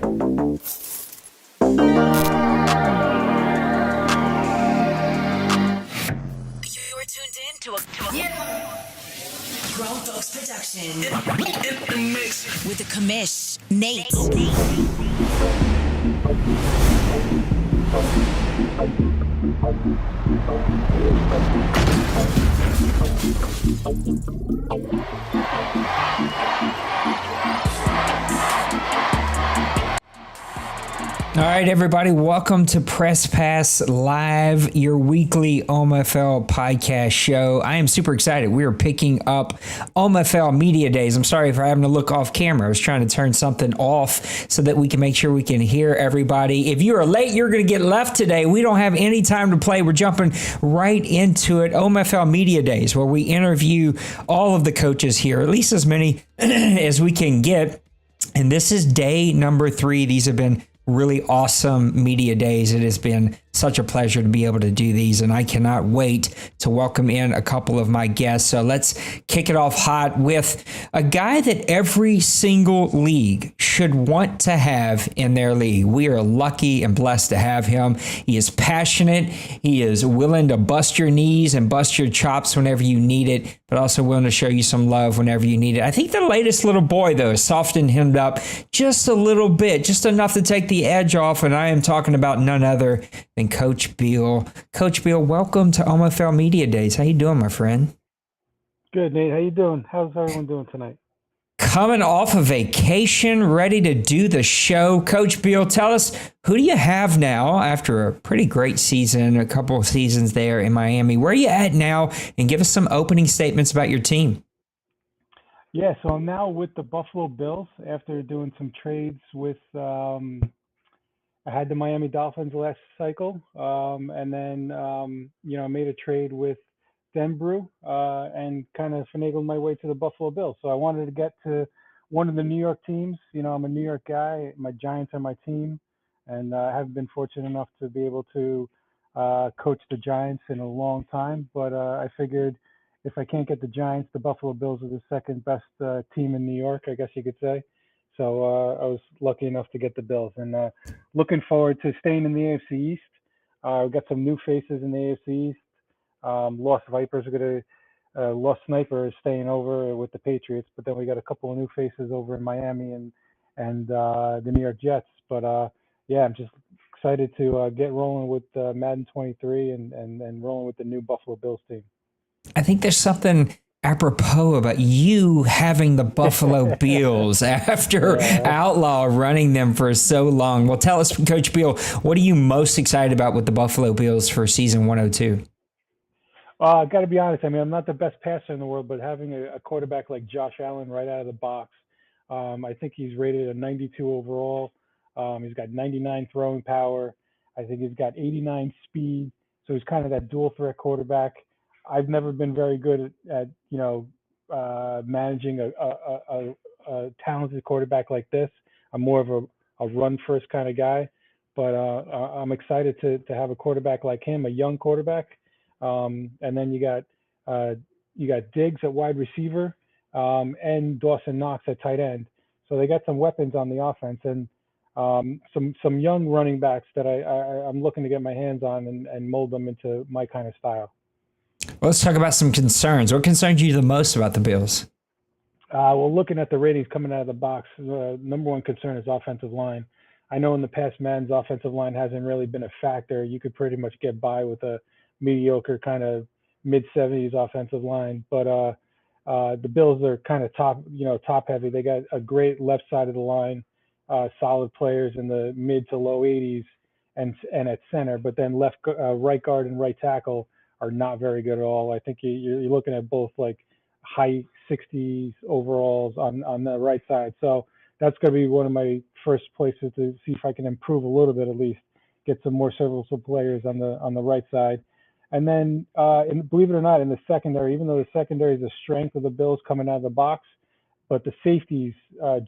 tuned in to a Grown Folks production. In the mix. With the commish, Nate. All right, everybody, welcome to Press Pass Live, your weekly OMFL podcast show. I am super excited. We are picking up OMFL Media Days. I'm sorry for having to look off camera. I was trying to turn something off so that we can make sure we can hear everybody. If you are late, you're going to get left today. We don't have any time to play. We're jumping right into it. OMFL Media Days, where we interview all of the coaches here, at least as many as we can get. And this is day number 3. These have been really awesome media days. It has been such a pleasure to be able to do these, and I cannot wait to welcome in a couple of my guests. So let's kick it off hot with a guy that every single league should want to have in their league. We are lucky and blessed to have him. He is passionate. He is willing to bust your knees and bust your chops whenever you need it, but also willing to show you some love whenever you need it. I think the latest little boy, though, softened him up just a little bit, just enough to take the edge off, and I am talking about none other than Coach Beal. Coach Beal, welcome to OMFL Media Days. How you doing, my friend? Good, Nate. How you doing? How's everyone doing tonight? Coming off a vacation, ready to do the show. Coach Beal, tell us, who do you have now after a pretty great season, a couple of seasons there in Miami? Where are you at now? And give us some opening statements about your team. Yeah, so I'm now with the Buffalo Bills after doing some trades with I had the Miami Dolphins last cycle, and then I made a trade with Denbrew and kind of finagled my way to the Buffalo Bills. So I wanted to get to one of the New York teams. You know, I'm a New York guy. My Giants are my team, and I haven't been fortunate enough to be able to coach the Giants in a long time. But I figured if I can't get the Giants, the Buffalo Bills are the second best team in New York, I guess you could say. So I was lucky enough to get the Bills, and looking forward to staying in the AFC East. We've got some new faces in the AFC East. Lost Vipers are going to, Lost Sniper is staying over with the Patriots, but then we got a couple of new faces over in Miami and the New York Jets. But yeah, I'm just excited to get rolling with Madden 23 and rolling with the new Buffalo Bills team. I think there's something apropos about you having the Buffalo Bills after Outlaw running them for so long. Well, tell us, Coach Beal, what are you most excited about with the Buffalo Bills for season 102? I got to be honest. I mean, I'm not the best passer in the world, but having a quarterback like Josh Allen right out of the box, I think he's rated a 92 overall. He's got 99 throwing power. I think he's got 89 speed. So he's kind of that dual threat quarterback. I've never been very good at managing a talented quarterback like this. I'm more of a run first kind of guy, but I'm excited to have a quarterback like him, a young quarterback. And then you got Diggs at wide receiver and Dawson Knox at tight end. So they got some weapons on the offense and some young running backs that I'm looking to get my hands on and mold them into my kind of style. Well, let's talk about some concerns. What concerns you the most about the Bills? Well, looking at the ratings coming out of the box, the number one concern is offensive line. I know in the past, Madden's offensive line hasn't really been a factor. You could pretty much get by with a mediocre kind of mid-70s offensive line. But the Bills are kind of top heavy. They got a great left side of the line, solid players in the mid to low 80s and at center. But then right guard and right tackle are not very good at all. I think you're looking at both like high 60s overalls on the right side. So that's going to be one of my first places to see if I can improve a little bit, at least get some more serviceable players on the right side. And then, believe it or not, in the secondary, even though the secondary is the strength of the Bills coming out of the box, but the safeties,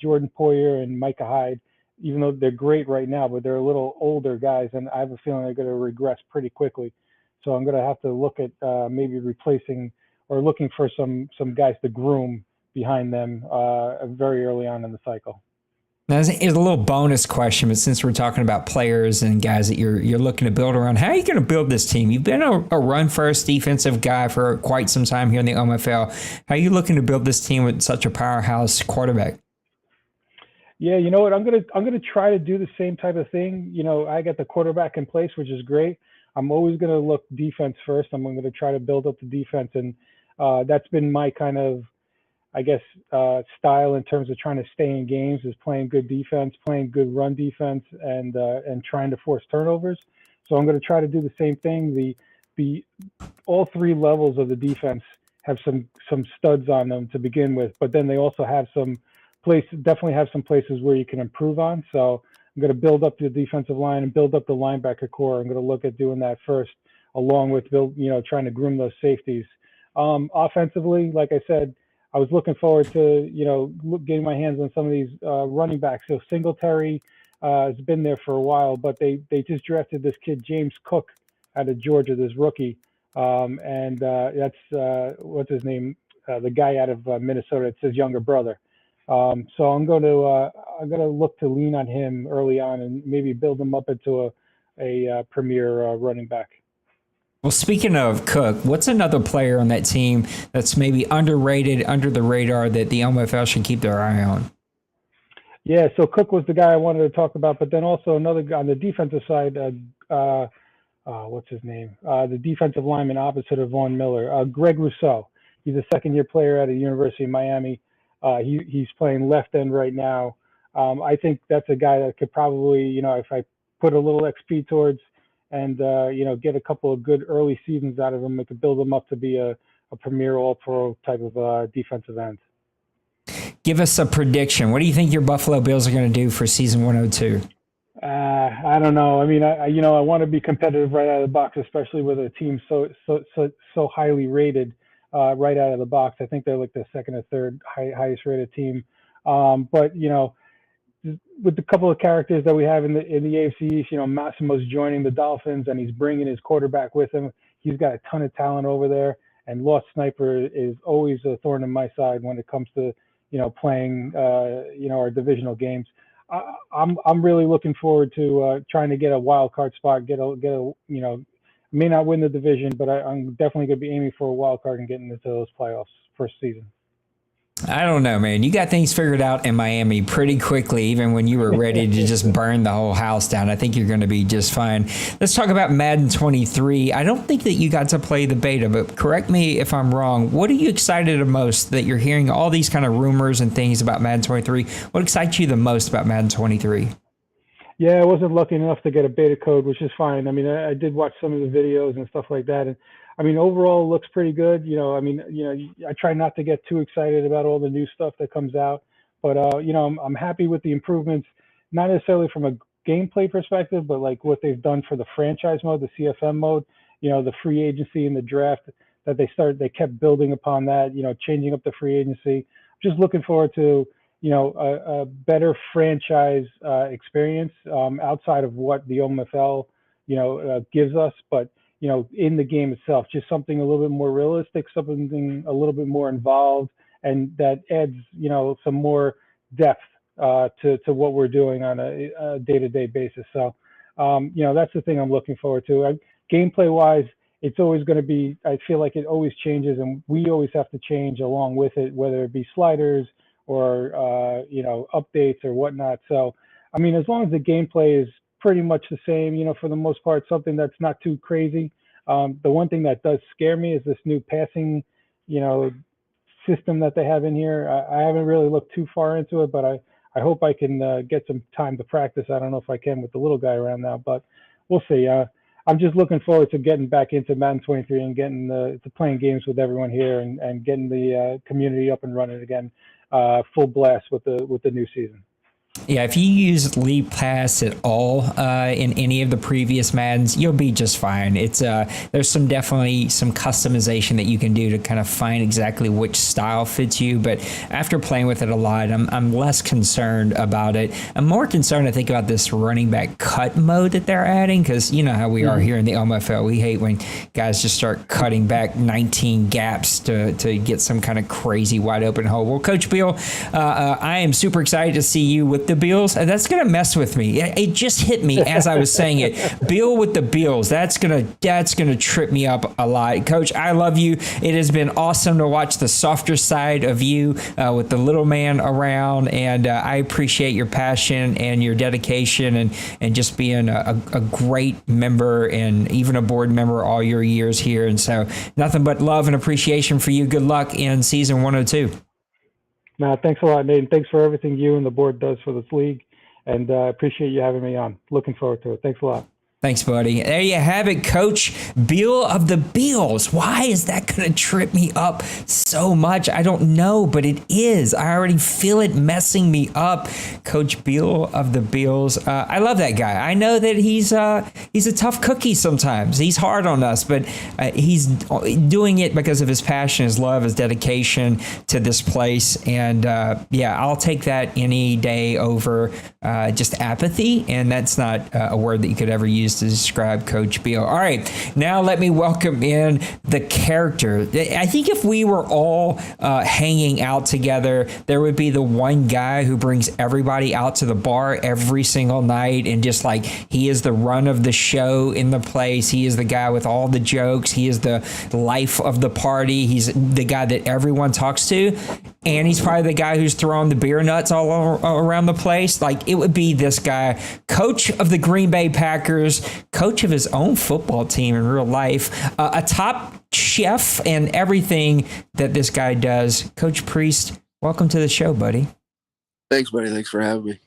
Jordan Poyer and Micah Hyde, even though they're great right now, but they're a little older guys, and I have a feeling they're going to regress pretty quickly. So I'm going to have to look at maybe replacing or looking for some guys to groom behind them very early on in the cycle. Now, it's a little bonus question, but since we're talking about players and guys that you're looking to build around, how are you going to build this team? You've been a run-first defensive guy for quite some time here in the OMFL. How are you looking to build this team with such a powerhouse quarterback? Yeah, you know what? I'm gonna try to do the same type of thing. You know, I got the quarterback in place, which is great. I'm always gonna look defense first. I'm gonna try to build up the defense, and that's been my kind of, I guess, style in terms of trying to stay in games, is playing good defense, playing good run defense, and trying to force turnovers. So I'm going to try to do the same thing. The all three levels of the defense have some studs on them to begin with, but then they also have definitely have some places where you can improve on. So I'm going to build up the defensive line and build up the linebacker core. I'm going to look at doing that first, along with trying to groom those safeties. Offensively, like I said, I was looking forward to, getting my hands on some of these running backs. So Singletary has been there for a while, but they just drafted this kid, James Cook, out of Georgia, this rookie. And that's, what's his name? The guy out of Minnesota. It's his younger brother. So I'm going to look to lean on him early on and maybe build him up into a premier running back. Well, speaking of Cook, what's another player on that team that's maybe underrated, under the radar, that the OMFL should keep their eye on? Yeah, so Cook was the guy I wanted to talk about, but then also another guy on the defensive side, what's his name? The defensive lineman opposite of Von Miller, Greg Rousseau. He's a second-year player out of the University of Miami. He's playing left end right now. I think that's a guy that could probably, if I put a little XP towards and get a couple of good early seasons out of him, we could build him up to be a premier all-pro type of defensive end. Give us a prediction. What do you think your Buffalo Bills are going to do for season 102? I don't know. I mean, I want to be competitive right out of the box, especially with a team so highly rated right out of the box. I think they're like the second or third highest rated team. But with the couple of characters that we have in the AFC East, Massimo's joining the Dolphins and he's bringing his quarterback with him. He's got a ton of talent over there, and Lost Sniper is always a thorn in my side when it comes to playing our divisional games. I'm really looking forward to trying to get a wild card spot, may not win the division, but I'm definitely going to be aiming for a wild card and getting into those playoffs first season. I don't know, man. You got things figured out in Miami pretty quickly, even when you were ready to just burn the whole house down. I think you're going to be just fine. Let's talk about Madden 23. I don't think that you got to play the beta, but correct me if I'm wrong. What are you excited the most that you're hearing all these kind of rumors and things about Madden 23? What excites you the most about Madden 23? Yeah, I wasn't lucky enough to get a beta code, which is fine. I mean, I did watch some of the videos and stuff like that. And I mean, overall, it looks pretty good. I try not to get too excited about all the new stuff that comes out, but I'm happy with the improvements, not necessarily from a gameplay perspective, but like what they've done for the franchise mode, the CFM mode, the free agency and the draft that they kept building upon that, changing up the free agency. Just looking forward to, a better franchise experience outside of what the OMFL, gives us, but in the game itself, just something a little bit more realistic, something a little bit more involved, and that adds, some more depth to what we're doing on a day-to-day basis. So, that's the thing I'm looking forward to. Gameplay-wise, it's always going to be, I feel like it always changes, and we always have to change along with it, whether it be sliders or, updates or whatnot. So, I mean, as long as the gameplay is pretty much the same, for the most part, something that's not too crazy. The one thing that does scare me is this new passing, system that they have in here. I haven't really looked too far into it, but I hope I can get some time to practice. I don't know if I can with the little guy around now, but we'll see. I'm just looking forward to getting back into Madden 23 and getting to playing games with everyone here and getting the community up and running again, full blast with the new season. Yeah, if you use Leap Pass at all in any of the previous Maddens, you'll be just fine. It's there's definitely some customization that you can do to kind of find exactly which style fits you. But after playing with it a lot, I'm less concerned about it. I'm more concerned, I think, about this running back cut mode that they're adding, because you know how we are here in the OMFL. We hate when guys just start cutting back 19 gaps to get some kind of crazy wide open hole. Well, Coach Bill, I am super excited to see you with with the Bills, and that's going to mess with me. It just hit me as I was saying it. Bill with the Bills, that's going to trip me up a lot. Coach, I love you. It has been awesome to watch the softer side of you with the little man around, and I appreciate your passion and your dedication and just being a great member and even a board member all your years here. And so nothing but love and appreciation for you. Good luck in season 102. No, thanks a lot, Nate. And thanks for everything you and the board does for this league. And I appreciate you having me on. Looking forward to it. Thanks a lot. Thanks, buddy. There you have it, Coach Bill of the Bills. Why is that going to trip me up so much? I don't know, but it is. I already feel it messing me up. Coach Bill of the Bills. I love that guy. I know that he's a tough cookie sometimes. He's hard on us, but he's doing it because of his passion, his love, his dedication to this place. And I'll take that any day over just apathy. And that's not a word that you could ever use to describe Coach Bill. All right, now let me welcome in the character. I think if we were all hanging out together, there would be the one guy who brings everybody out to the bar every single night, and just like he is the run of the show in the place. He is the guy with all the jokes. He is the life of the party. He's the guy that everyone talks to, and he's probably the guy who's throwing the beer nuts all around the place. Like, it would be this guy, coach of the Green Bay Packers, coach of his own football team in real life, a top chef and everything that this guy does. Coach Priest, welcome to the show, buddy. Thanks, buddy. Thanks for having me.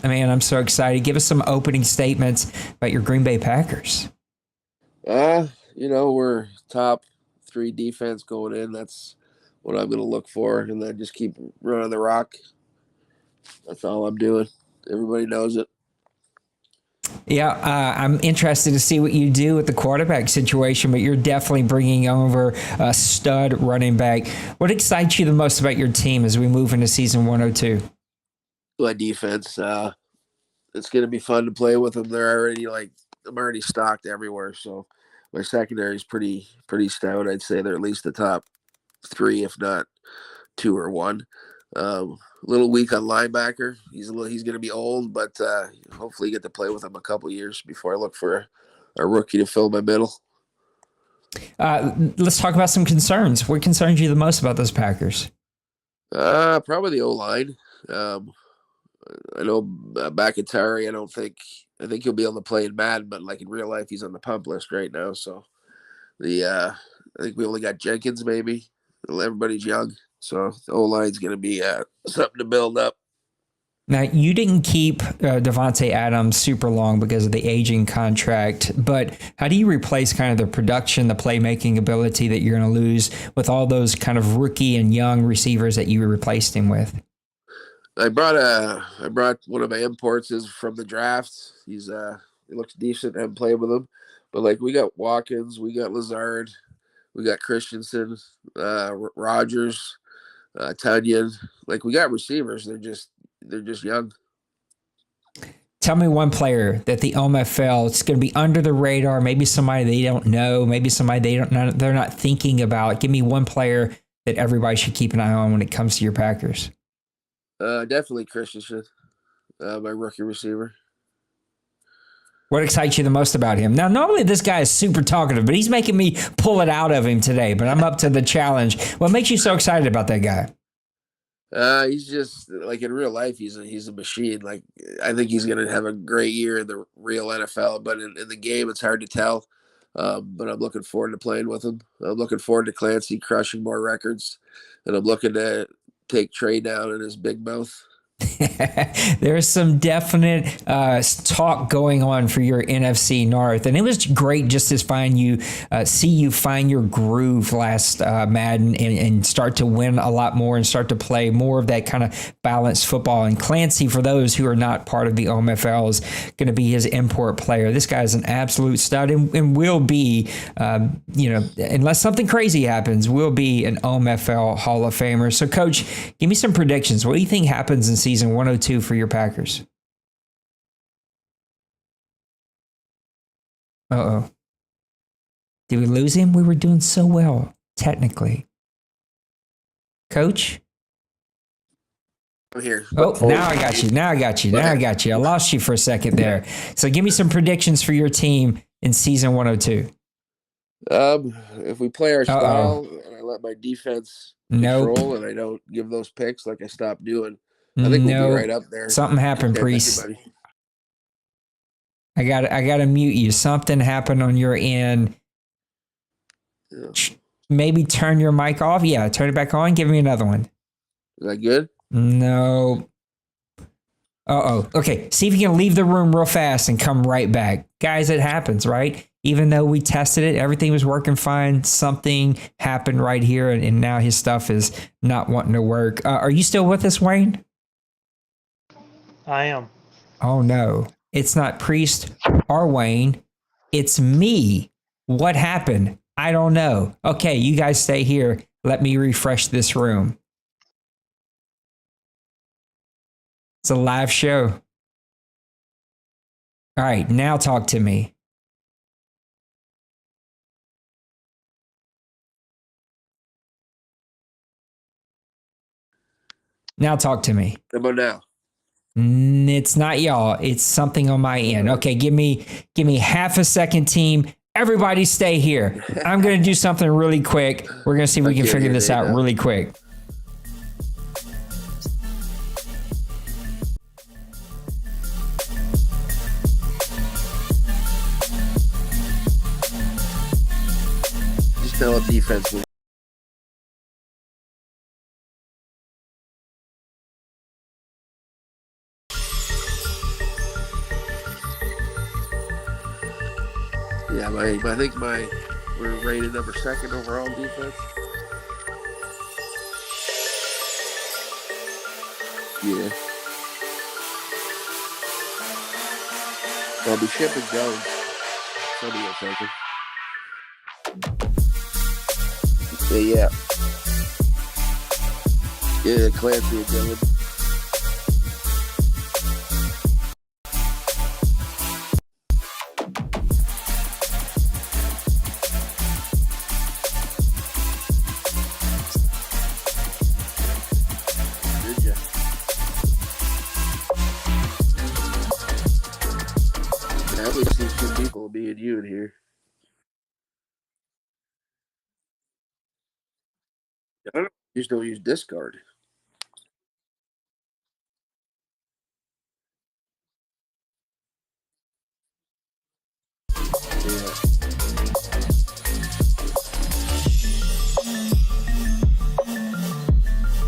Man, I'm so excited. Give us some opening statements about your Green Bay Packers. We're top 3 defense going in. That's what I'm going to look for, and then just keep running the rock. That's all I'm doing. Everybody knows it. Yeah, I'm interested to see what you do with the quarterback situation, but you're definitely bringing over a stud running back. What excites you the most about your team as we move into season 102? My defense. It's going to be fun to play with them. They're already I'm already stocked everywhere, so my secondary is pretty stout. I'd say they're at least the top 3, if not 2 or 1. A little weak on linebacker. He's going to be old, but hopefully get to play with him a couple years before I look for a rookie to fill my middle. Let's talk about some concerns. What concerns you the most about those Packers? Probably the O-line. I know Bakatari, I think he'll be able to play in Madden, but like in real life, he's on the pump list right now. So I think we only got Jenkins maybe. Everybody's young. So the O-line's going to be something to build up. Now, you didn't keep Devontae Adams super long because of the aging contract, but how do you replace kind of the production, the playmaking ability that you're going to lose with all those kind of rookie and young receivers that you replaced him with? I brought one of my imports from the draft. He looks decent. I haven't played with him, but we got Watkins, we got Lazard, we got Christensen, Rogers, Tunyon. We got receivers. They're just young. Tell me one player that the OMFL is going to be under the radar. Maybe somebody they don't know. Maybe somebody they're not thinking about. Give me one player that everybody should keep an eye on when it comes to your Packers. Definitely Christensen, my rookie receiver. What excites you the most about him? Now, normally this guy is super talkative, but he's making me pull it out of him today. But I'm up to the challenge. What makes you so excited about that guy? He's just in real life, he's a machine. I think he's going to have a great year in the real NFL, but in the game, it's hard to tell. But I'm looking forward to playing with him. I'm looking forward to Clancy crushing more records, and I'm looking to take Trey down in his big mouth. There's some definite talk going on for your NFC North, and it was great just to see you find your groove last Madden and start to win a lot more and start to play more of that kind of balanced football. And Clancy, for those who are not part of the OMFL, is going to be his import player. This guy is an absolute stud and will be, unless something crazy happens, will be an OMFL Hall of Famer. So, Coach, give me some predictions. What do you think happens in season 102 for your Packers? Uh-oh. Did we lose him? We were doing so well, technically. Coach? I'm here. Oh, now I got you. Now I got you. Now I got you. I lost you for a second there. So give me some predictions for your team in season 102. If we play our style and I let my defense control and I don't give those picks like I stopped doing, I think we'll be right up there. Something happened, Priest. Everybody. I got to mute you. Something happened on your end. Yeah. Maybe turn your mic off. Yeah, turn it back on. Give me another one. Is that good? No. Okay. See if you can leave the room real fast and come right back. Guys, it happens, right? Even though we tested it, everything was working fine. Something happened right here, and now his stuff is not wanting to work. Are you still with us, Wayne? I am. Oh, no. It's not Priest or Wayne. It's me. What happened? I don't know. Okay, you guys stay here. Let me refresh this room. It's a live show. All right, now talk to me. Now talk to me. How about now? It's not y'all. It's something on my end. Okay, give me half a second, team. Everybody stay here. I'm going to do something really quick. We're going to see if we can figure this out really quick. Just tell a defense. Yeah, I think we're rated number 2nd overall defense. Yeah. I'll be shipping Jones. Somebody will take him. Yeah. Yeah, Clancy and Dylan. We see 2 people, me and you in here. I just don't use discard. Yeah.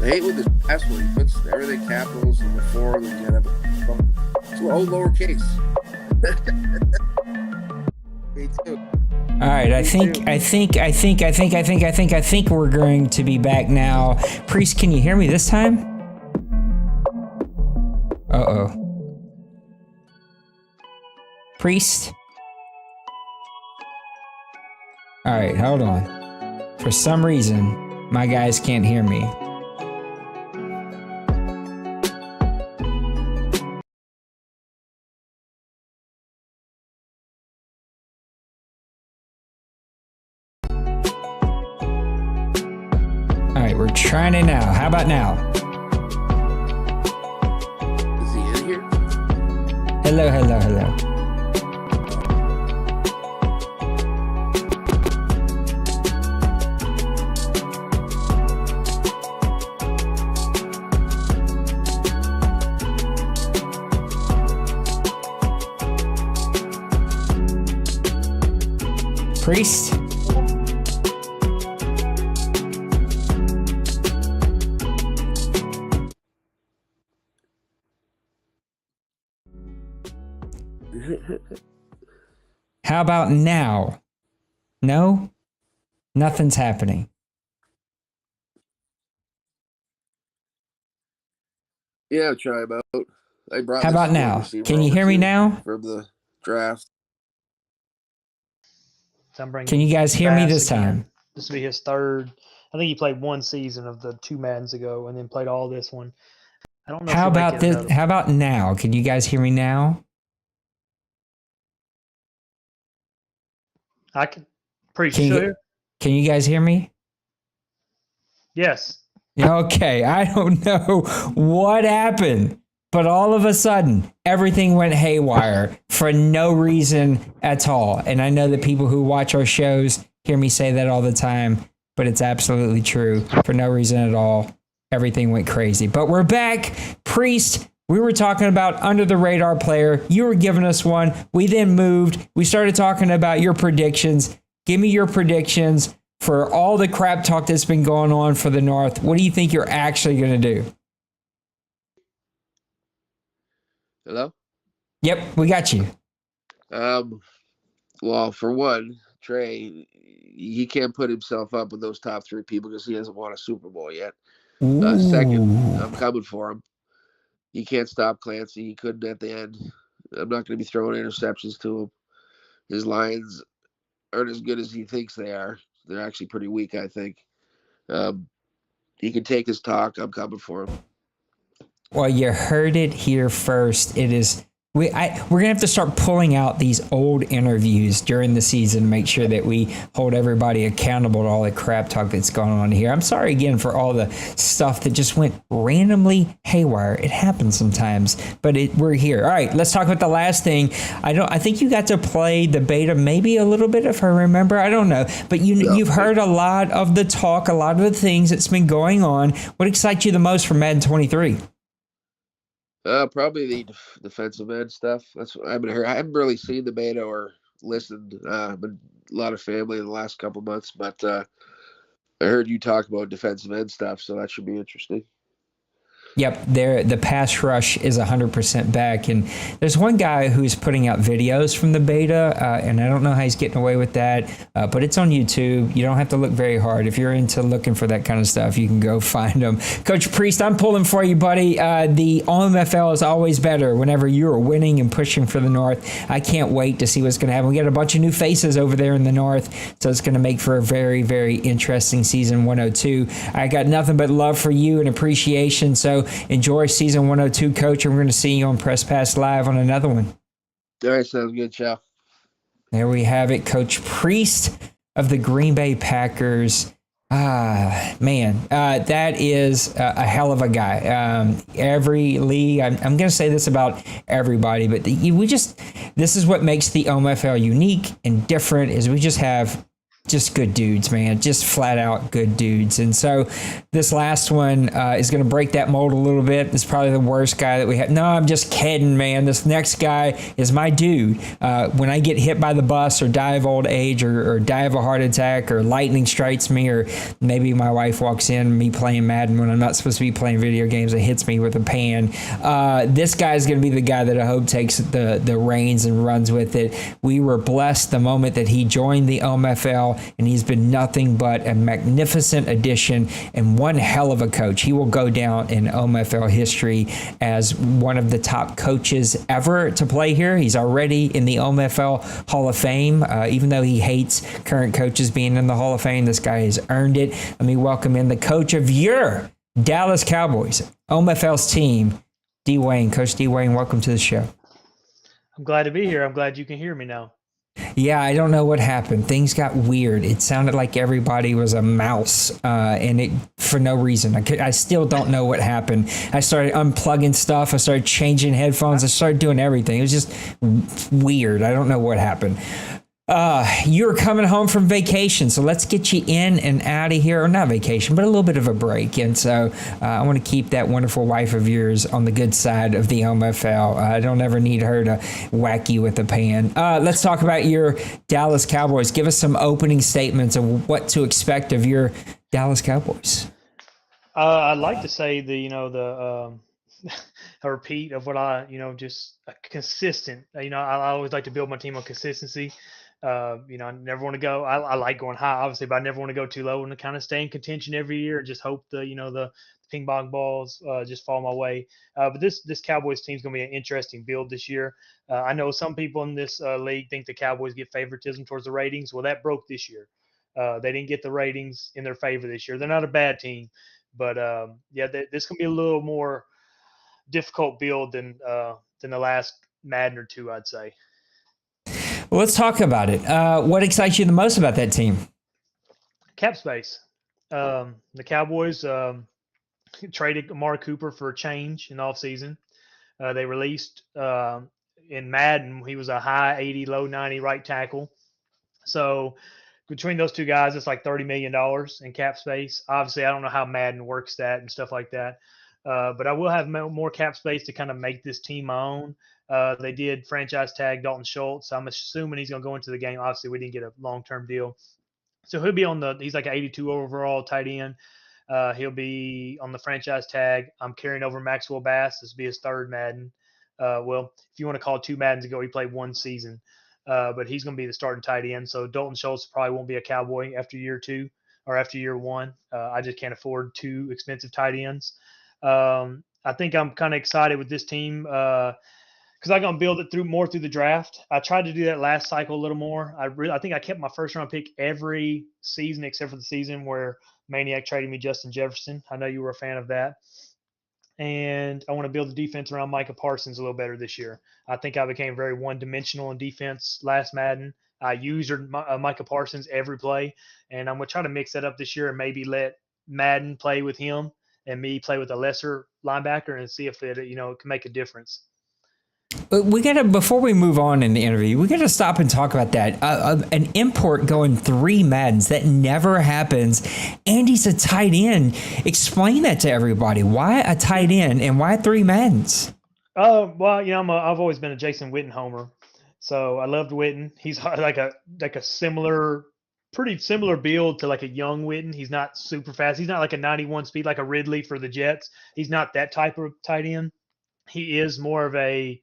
I hate with the password. He puts everything capitals and before, and then you have it's all lowercase. Me too. All right, I think we're going to be back now. Priest, can you hear me this time? Uh-oh. Priest? All right, hold on. For some reason, my guys can't hear me. We're trying it now. How about now? Is he in here? Hello. Priest? How about now? No? Nothing's happening. Yeah, try him out. I brought How about now? Can you hear me now? From the draft. Can you guys hear me this time? This will be his 3rd. I think he played 1 season of the 2 Maddens ago and then played all this one. I don't know. How about this? How about now? Can you guys hear me now? I can. Pretty sure. Can you guys hear me? Yes. Okay, I don't know what happened, but all of a sudden, everything went haywire for no reason at all. And I know that people who watch our shows hear me say that all the time, but it's absolutely true. For no reason at all, everything went crazy. But we're back. Priest, we were talking about under the radar player. You were giving us one. We then moved. We started talking about your predictions. Give me your predictions for all the crap talk that's been going on for the North. What do you think you're actually going to do? Hello? Yep, we got you. Well, for one, Trey, he can't put himself up with those top three people because he hasn't won a Super Bowl yet. Second, I'm coming for him. He can't stop Clancy. He couldn't at the end. I'm not going to be throwing interceptions to him. His Lions aren't as good as he thinks they are. They're actually pretty weak, I think. He can take his talk. I'm coming for him. Well, you heard it here first. It is we're gonna have to start pulling out these old interviews during the season to make sure that we hold everybody accountable to all the crap talk that's going on here. I'm sorry again for all the stuff that just went randomly haywire. It happens sometimes, but we're here. All right, let's talk about the last thing. I think you got to play the beta maybe a little bit if I remember. I don't know, but you've heard a lot of the talk, a lot of the things that's been going on. What excites you the most from Madden 23? Probably the defensive end stuff. That's what I've been heard. I haven't really seen the beta or listened. I've been a lot of family in the last couple months, but I heard you talk about defensive end stuff, so that should be interesting. Yep, the pass rush is 100% back, and there's one guy who's putting out videos from the beta, and I don't know how he's getting away with that, but it's on YouTube. You don't have to look very hard. If you're into looking for that kind of stuff, you can go find them. Coach Priest, I'm pulling for you, buddy. The OMFL is always better whenever you're winning and pushing for the North. I can't wait to see what's going to happen. We got a bunch of new faces over there in the North, so it's going to make for a very, very interesting season 102. I got nothing but love for you and appreciation, so enjoy season 102, Coach, and we're going to see you on Press Pass Live on another one. All right, sounds good, Chow. There we have it, Coach Priest of the Green Bay Packers. Man, that is a hell of a guy. Every league, I'm going to say this about everybody, but this is what makes the OMFL unique and different is we just have just good dudes, man. Just flat out good dudes. And so this last one is going to break that mold a little bit. It's probably the worst guy that we have. No, I'm just kidding, man. This next guy is my dude. When I get hit by the bus or die of old age or die of a heart attack or lightning strikes me or maybe my wife walks in, me playing Madden when I'm not supposed to be playing video games and hits me with a pan, this guy is going to be the guy that I hope takes the reins and runs with it. We were blessed the moment that he joined the OMFL, and he's been nothing but a magnificent addition and one hell of a coach. He will go down in OMFL history as one of the top coaches ever to play here. He's already in the OMFL Hall of Fame. Even though he hates current coaches being in the Hall of Fame, this guy has earned it. Let me welcome in the coach of your Dallas Cowboys, OMFL's team, D. Wayne. Coach D. Wayne, welcome to the show. I'm glad to be here. I'm glad you can hear me now. Yeah, I don't know what happened. Things got weird. It sounded like everybody was a mouse, and it for no reason. I still don't know what happened. I started unplugging stuff. I started changing headphones. I started doing everything. It was just weird. I don't know what happened. You're coming home from vacation, so let's get you in and out of here. Or not vacation, but a little bit of a break. And so I want to keep that wonderful wife of yours on the good side of the OMFL. I don't ever need her to whack you with a pan. Let's talk about your Dallas Cowboys. Give us some opening statements of what to expect of your Dallas Cowboys. I'd like to say a repeat of what just a consistent. I always like to build my team on consistency. I never want to go. I like going high, obviously, but I never want to go too low and to kind of stay in contention every year and just hope the ping pong balls just fall my way. But this Cowboys team is going to be an interesting build this year. I know some people in this league think the Cowboys get favoritism towards the ratings. Well, that broke this year. They didn't get the ratings in their favor this year. They're not a bad team, but this can be a little more difficult build than the last Madden or two, I'd say. Well, let's talk about it. What excites you the most about that team? Cap space. The Cowboys, traded Amari Cooper for a change in the offseason. They released in Madden, he was a high 80, low 90 right tackle. So between those two guys, it's like $30 million in cap space. Obviously, I don't know how Madden works that and stuff like that. But I will have more cap space to kind of make this team my own. They did franchise tag Dalton Schultz. So I'm assuming he's going to go into the game. Obviously, we didn't get a long-term deal. So he'll be he's like an 82 overall tight end. He'll be on the franchise tag. I'm carrying over Maxwell Bass. This will be his third Madden. Well, if you want to call it 2 Maddens ago, he played 1 season. But he's going to be the starting tight end. So Dalton Schultz probably won't be a Cowboy after year 2 or after year 1. I just can't afford 2 expensive tight ends. I think I'm kind of excited with this team because I'm going to build it through the draft. I tried to do that last cycle a little more. I think I kept my first round pick every season except for the season where Maniac traded me Justin Jefferson. I know you were a fan of that. And I want to build the defense around Micah Parsons a little better this year. I think I became very one-dimensional in defense last Madden. I used Micah Parsons every play, and I'm going to try to mix that up this year and maybe let Madden play with him and me play with a lesser linebacker and see if it can make a difference. We gotta, before we move on in the interview, we gotta stop and talk about that. An import going 3 Maddens, that never happens. And he's a tight end. Explain that to everybody. Why a tight end and why 3 Maddens? Well, I've always been a Jason Witten homer, so I loved Witten. He's like a pretty similar build to like a young Witten. He's not super fast. He's not like a 91 speed like a Ridley for the Jets. He's not that type of tight end. He is more of a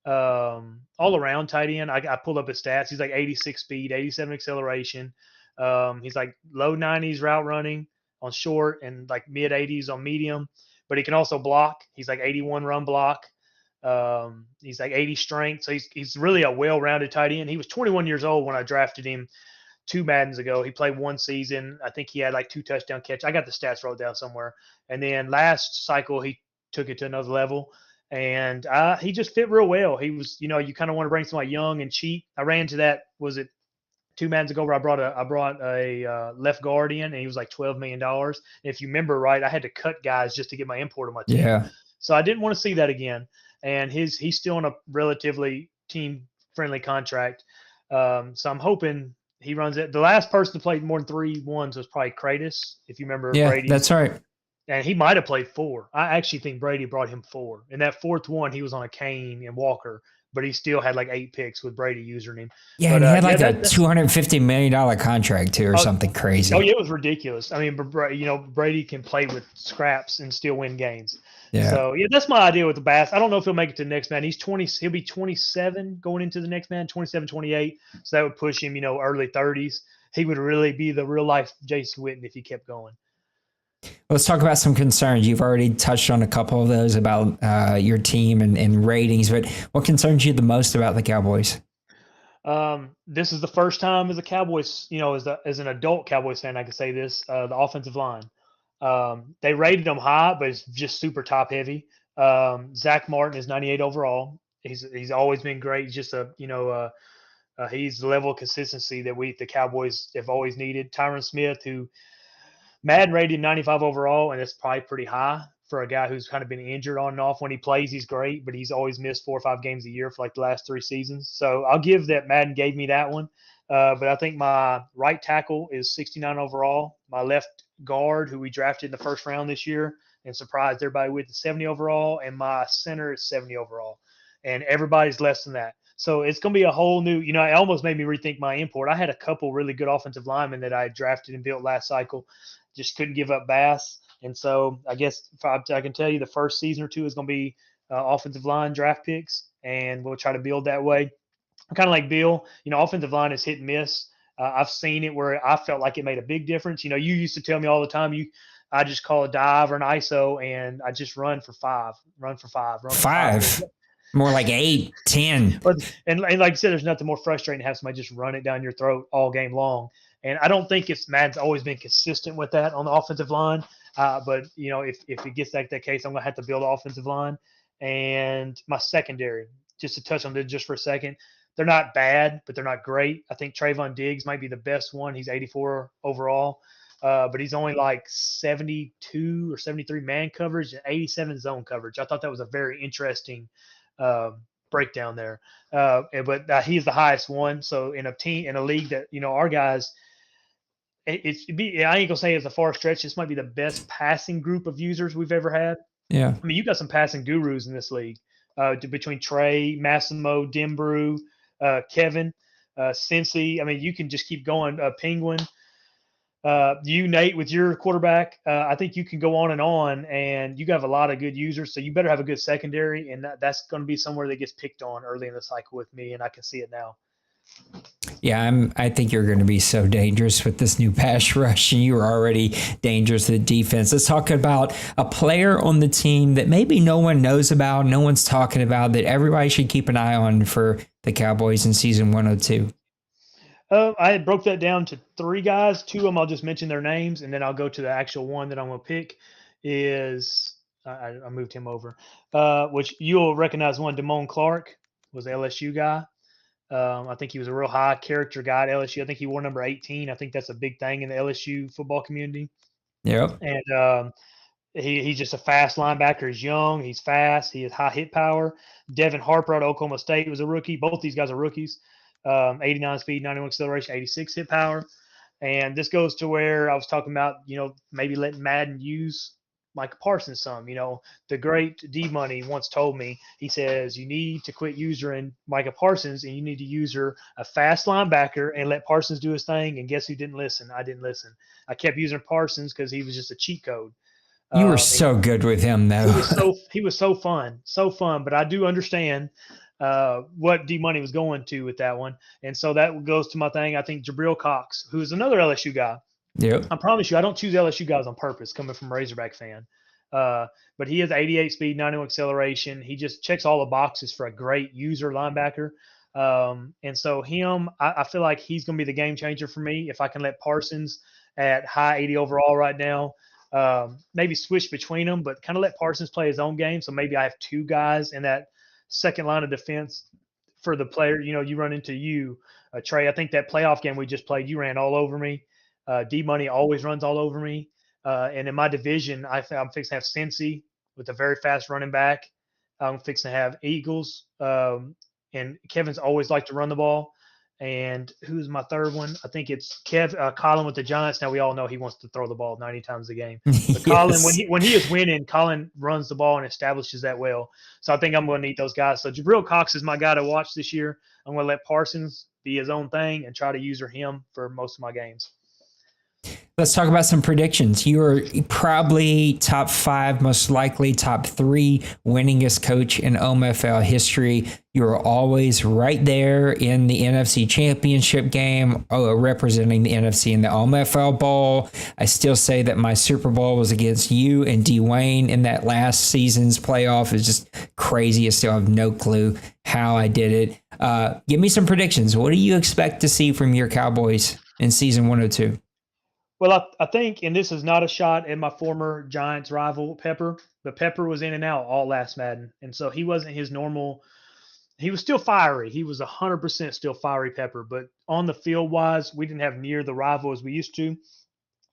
all-around tight end. I pulled up his stats. He's like 86 speed, 87 acceleration. He's like low 90s route running on short and like mid 80s on medium, but he can also block. He's like 81 run block. He's like 80 strength. So he's really a well-rounded tight end. He was 21 years old when I drafted him 2 Maddens ago. He played 1 season. I think he had like 2 touchdown catches. I got the stats wrote down somewhere. And then last cycle, he took it to another level. And he just fit real well. He was, you kind of want to bring somebody young and cheap. I ran to that, was it 2 Maddens ago where I brought a left guard in, and he was like $12 million. And if you remember right, I had to cut guys just to get my import on my team. Yeah. So I didn't want to see that again. And he's still on a relatively team-friendly contract. So I'm hoping he runs it. The last person to play more than 3 ones was probably Kratos, if you remember. Yeah, Brady. that's right. And he might have played 4. I actually think Brady brought him 4. And that 4th one, he was on a Kane and Walker, but he still had like 8 picks with Brady using him. Yeah, but, and he had like a $250 million contract too, or something crazy. Oh, yeah, it was ridiculous. I mean, Brady can play with scraps and still win games. Yeah. So, yeah, that's my idea with the Bass. I don't know if he'll make it to the next man. He'll be 27 going into the next man, 27, 28. So that would push him, early 30s. He would really be the real life Jason Witten if he kept going. Let's talk about some concerns. You've already touched on a couple of those about your team and ratings, but what concerns you the most about the Cowboys? This is the first time as a Cowboys, as an adult Cowboys fan, I can say this, the offensive line. They rated them high, but it's just super top heavy. Zach Martin is 98 overall. He's always been great. He's just he's the level of consistency that the Cowboys have always needed. Tyron Smith, who Madden rated 95 overall, and it's probably pretty high for a guy who's kind of been injured on and off. When he plays, he's great, but he's always missed 4 or 5 games a year for like the last 3 seasons. So I'll give that Madden gave me that one. But I think my right tackle is 69 overall. My left guard, who we drafted in the first round this year and surprised everybody with, the 70 overall, and my center is 70 overall. And everybody's less than that. So it's going to be a whole new, it almost made me rethink my import. I had a couple really good offensive linemen that I drafted and built last cycle. Just couldn't give up Bass. And so I guess I can tell you the first season or 2 is going to be offensive line draft picks, and we'll try to build that way. I'm kind of like Bill, offensive line is hit and miss. I've seen it where I felt like it made a big difference. You used to tell me all the time, I just call a dive or an ISO and I just run for 5. More like 8, 10. And like you said, there's nothing more frustrating to have somebody just run it down your throat all game long. And I don't think Madden's always been consistent with that on the offensive line. But, if it gets like that case, I'm going to have to build an offensive line. And my secondary, just to touch on this just for a second, they're not bad, but they're not great. I think Trayvon Diggs might be the best one. He's 84 overall. but he's only like 72 or 73 man coverage and 87 zone coverage. I thought that was a very interesting breakdown there. But he's the highest one. So in a league that, our guys, I ain't gonna say it's a far stretch. This might be the best passing group of users we've ever had. Yeah. I mean, you got some passing gurus in this league, between Trey, Massimo, Dimbrew, Kevin, Cincy. I mean, you can just keep going. Penguin, you, Nate, with your quarterback. I think you can go on, and you have a lot of good users. So you better have a good secondary, and that's going to be somewhere that gets picked on early in the cycle with me, and I can see it now. Yeah, I think you're going to be so dangerous with this new pass rush, and you were already dangerous with the defense. Let's talk about a player on the team that maybe no one knows about, no one's talking about, that everybody should keep an eye on for the Cowboys in season 102. I broke that down to 3 guys. 2 of them I'll just mention their names, and then I'll go to the actual one that I'm going to pick. I moved him over, which you'll recognize one. Damone Clark was the LSU guy. I think he was a real high character guy at LSU. I think he wore number 18. I think that's a big thing in the LSU football community. Yep. And he's just a fast linebacker. He's young. He's fast. He has high hit power. Devin Harper at Oklahoma State was a rookie. Both these guys are rookies. 89 speed, 91 acceleration, 86 hit power. And this goes to where I was talking about, maybe letting Madden use Micah Parsons some. The great D-Money once told me, he says, you need to quit using Micah Parsons, and you need to use her a fast linebacker and let Parsons do his thing. And guess who didn't listen? I didn't listen. I kept using Parsons because he was just a cheat code. You were so good with him, though. He was so fun. But I do understand what D-Money was going to with that one. And so that goes to my thing. I think Jabril Cox, who is another LSU guy. Yep. I promise you, I don't choose LSU guys on purpose, coming from a Razorback fan. But he has 88 speed, 91 acceleration. He just checks all the boxes for a great user linebacker. And so I feel like he's going to be the game changer for me if I can let Parsons at high 80 overall right now. Maybe switch between them, but kind of let Parsons play his own game. So maybe I have 2 guys in that second line of defense for the player. You run into Trey. I think that playoff game we just played, you ran all over me. D-Money always runs all over me. And in my division, I'm fixing to have Cincy with a very fast running back. I'm fixing to have Eagles. And Kevin's always liked to run the ball. And who's my third one? I think it's Colin with the Giants. Now we all know he wants to throw the ball 90 times a game. But Yes. Colin, when he is winning, Colin runs the ball and establishes that well. So I think I'm going to need those guys. So Jabril Cox is my guy to watch this year. I'm going to let Parsons be his own thing and try to use him for most of my games. Let's talk about some predictions. You are probably top 5, most likely top 3 winningest coach in OMFL history. You are always right there in the NFC Championship game, representing the NFC in the OMFL Bowl. I still say that my Super Bowl was against you and Dwayne in that last season's playoff. It's just crazy. I still have no clue how I did it. Give me some predictions. What do you expect to see from your Cowboys in season 102? Well, I think, and this is not a shot at my former Giants rival, Pepper, but Pepper was in and out all last Madden. And so he wasn't his normal. He was still fiery. He was 100% still fiery Pepper. But on the field wise, we didn't have near the rival as we used to.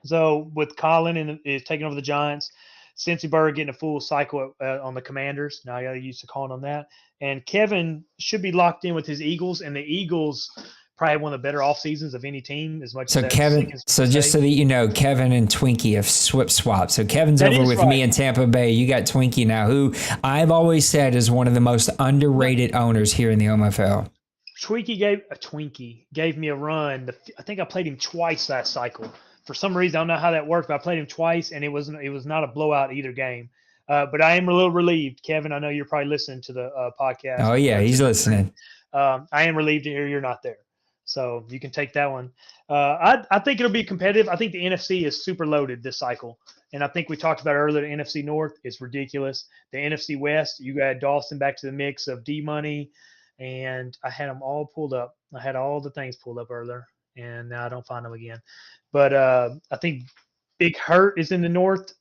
So with Colin and is taking over the Giants, Cincy getting a full cycle on the Commanders. Now I got used to calling on that. And Kevin should be locked in with his Eagles. And the Eagles probably one of the better off seasons of any team. As much so as Kevin, so just so that you know, Kevin and Twinkie have swapped. So Kevin's that over with right. me in Tampa Bay. You got Twinkie now, who I've always said is one of the most underrated owners here in the OMFL. Twinkie gave me a run. I think I played him twice last cycle. For some reason, I don't know how that worked, but I played him twice, and it was not a blowout either game. But I am a little relieved, Kevin. I know you're probably listening to the podcast. Oh yeah, he's listening. I am relieved to hear you're not there. So you can take that one. I think it'll be competitive. I think the NFC is super loaded this cycle. And I think we talked about earlier, the NFC North is ridiculous. The NFC West, you got Dawson back to the mix of D-Money. And I had them all pulled up. I had all the things pulled up earlier. And now I don't find them again. But I think Big Hurt is in the North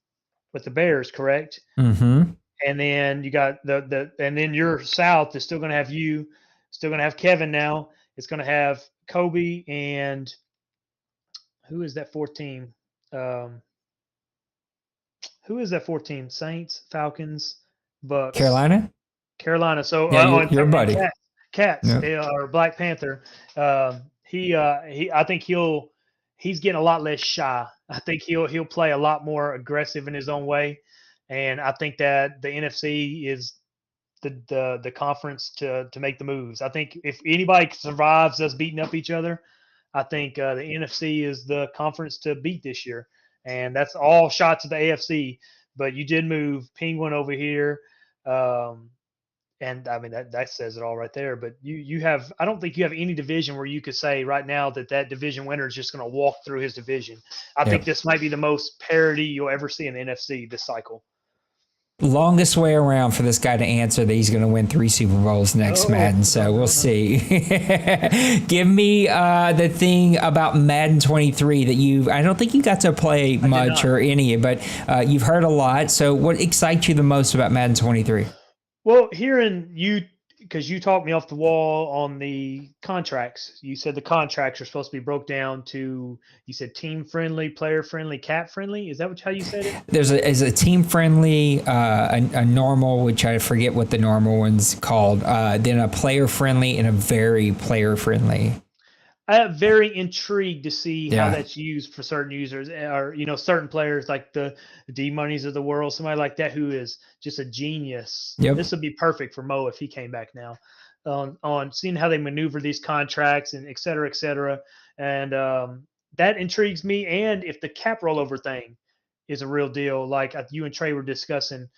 with the Bears, correct? Mm-hmm. And then you got and then your South is still going to have you, still going to have Kevin now. It's going to have Kobe and who is that 4th team? Um, who is that fourth team? Saints, Falcons, Bucks, Carolina? Carolina. So Yeah, and your buddy. Cats Yeah. or Black Panther. I think he's getting a lot less shy. I think he'll play a lot more aggressive in his own way, and I think that the NFC is the conference to make the moves. I think if anybody survives us beating up each other, I think the NFC is the conference to beat this year, and that's all shots at the AFC. But you did move Penguin over here. Um, and I mean that says it all right there. But you have I don't think you have any division where you could say right now that division winner is just going to walk through his division. I think Yep. this might be the most parity you'll ever see in the NFC this cycle. Longest way around for this guy to answer that he's going to win 3 Super Bowls next Madden. So we'll see. Give me the thing about Madden 23 that I don't think you got to play much or any, but you've heard a lot. So what excites you the most about Madden 23? Well, because you talked me off the wall on the contracts. You said the contracts are supposed to be broke down to, you said team friendly, player friendly, cap friendly. Is that how you said it? There's a team friendly, a normal, which I forget what the normal one's called, then a player friendly and a very player friendly. I'm very intrigued to see how that's used for certain users or, certain players like the D-Moneys of the world, somebody like that who is just a genius. Yep. This would be perfect for Mo if he came back now on seeing how they maneuver these contracts and et cetera, et cetera. And that intrigues me. And if the cap rollover thing is a real deal, like you and Trey were discussing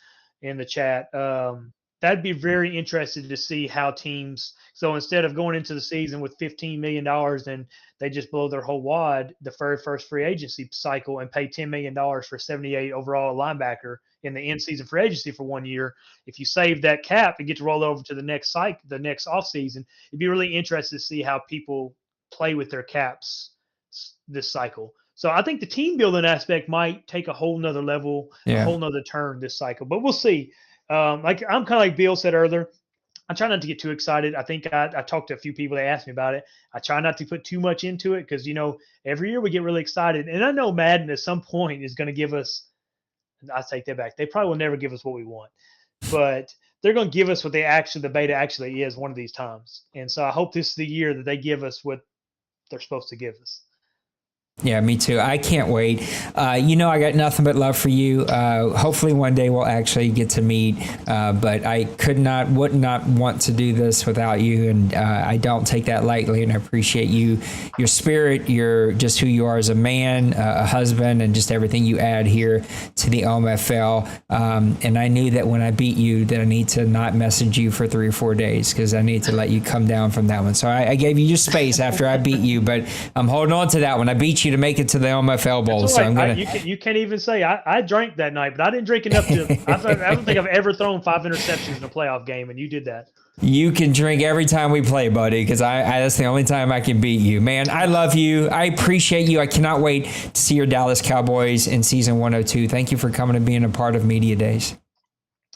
in the chat, that'd be very interesting to see how teams. So instead of going into the season with $15 million and they just blow their whole wad the very first free agency cycle and pay $10 million for 78 overall linebacker in the in-season free agency for 1 year, if you save that cap and get to roll over to the next offseason, it'd be really interesting to see how people play with their caps this cycle. So I think the team building aspect might take a whole nother level, a whole nother turn this cycle, but we'll see. Like I'm kind of like Bill said earlier, I try not to get too excited. I think I talked to a few people that asked me about it. I try not to put too much into it because, every year we get really excited. And I know Madden at some point is going to give us, I take that back. They probably will never give us what we want, but they're going to give us what the beta actually is one of these times. And so I hope this is the year that they give us what they're supposed to give us. Yeah, me too. I can't wait. I got nothing but love for you. Hopefully one day we'll actually get to meet, but I would not want to do this without you. And I don't take that lightly, and I appreciate your spirit, just who you are as a man, a husband, and just everything you add here to the OMFL. And I knew that when I beat you that I need to not message you for 3 or 4 days because I need to let you come down from that one. So I gave you just space after I beat you, but I'm holding on to that one. I beat you to make it to the OMFL Bowl. So I'm gonna. You can't even say I drank that night, but I didn't drink enough to. I don't think I've ever thrown 5 interceptions in a playoff game, and you did that. You can drink every time we play, buddy, because that's the only time I can beat you. Man, I love you. I appreciate you. I cannot wait to see your Dallas Cowboys in season 102. Thank you for coming and being a part of Media Days.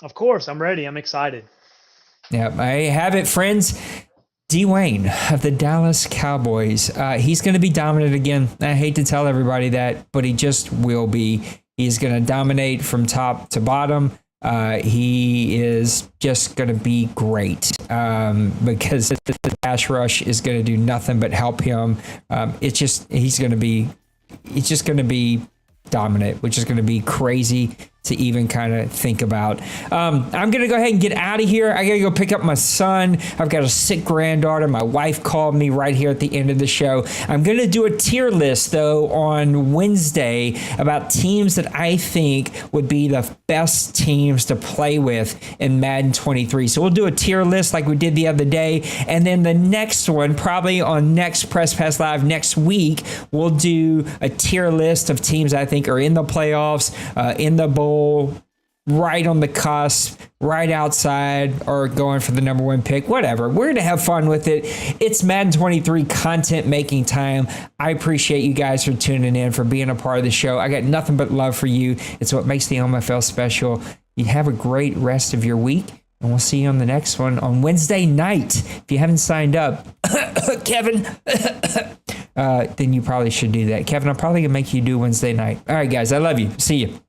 Of course, I'm ready. I'm excited. Yeah, I have it, friends. Dwayne of the Dallas Cowboys. He's going to be dominant again. I hate to tell everybody that, but he just will be. He's going to dominate from top to bottom. He is just going to be great because the pass rush is going to do nothing but help him. He's just going to be dominant, which is going to be crazy to even kind of think about. I'm going to go ahead and get out of here. I got to go pick up my son. I've got a sick granddaughter. My wife called me right here at the end of the show. I'm going to do a tier list, though, on Wednesday about teams that I think would be the best teams to play with in Madden 23. So we'll do a tier list like we did the other day. And then the next one, probably on next Press Pass Live next week, we'll do a tier list of teams I think are in the playoffs, in the bowl, right on the cusp, right outside, or going for the number 1 pick, whatever. We're going to have fun with it. It's Madden 23 content making time. I appreciate you guys for tuning in, for being a part of the show. I got nothing but love for you. It's what makes the OMFL special. You have a great rest of your week, and we'll see you on the next one on Wednesday night. If you haven't signed up, Kevin, then you probably should do that. Kevin, I'm probably going to make you do Wednesday night. All right, guys, I love you. See you.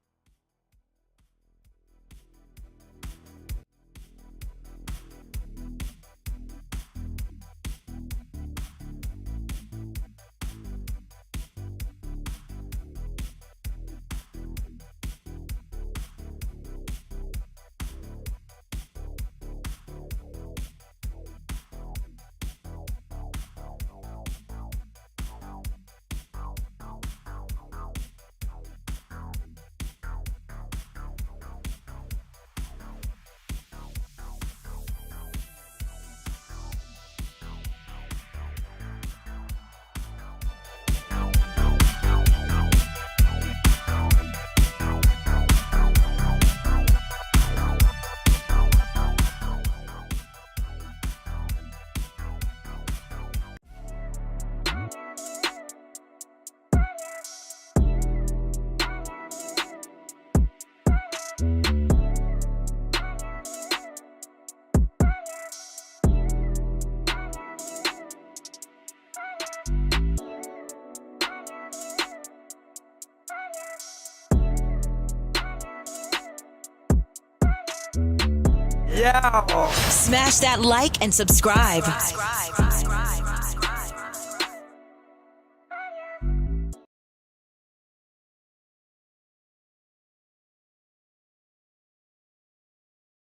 Smash that like and subscribe.